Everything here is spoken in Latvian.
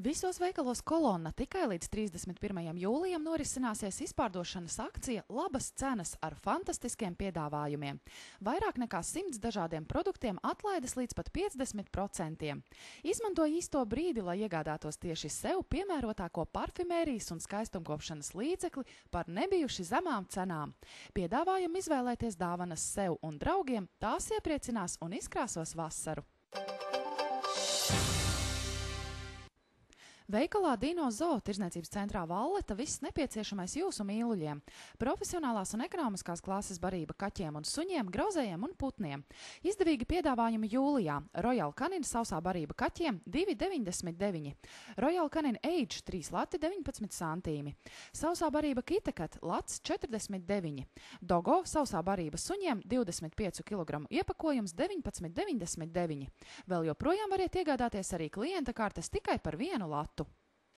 Visos veikalos Kolonna tikai līdz 31. jūlijam norisināsies izpārdošanas akcija Labas cenas ar fantastiskiem piedāvājumiem. Vairāk nekā 100 dažādiem produktiem atlaides līdz pat 50%. Izmanto īsto brīdi, lai iegādātos tieši sev piemērotāko parfimērijas un skaistumkopšanas līdzekli par nebijuši zemām cenām. Piedāvājam izvēlēties dāvanas sev un draugiem, tās iepriecinās un izkrāsos vasaru. Veikalā Dino Zoo tirdzniecības centrā Valleta viss nepieciešamais jūsu mīluļiem. Profesionālās un ekonomiskās klases barība kaķiem un suņiem, grauzējiem un putniem. Izdevīgi piedāvājumi jūlijā. Royal Canin sausā barība kaķiem 2,99. Royal Canin Age 3 lati 19 santīmi. Sausā barība Kitekat lats 49. Dogo sausā barība suņiem 25 kg iepakojums 19,99. Vēl joprojām variet iegādāties arī klienta kartes tikai par 1 latu.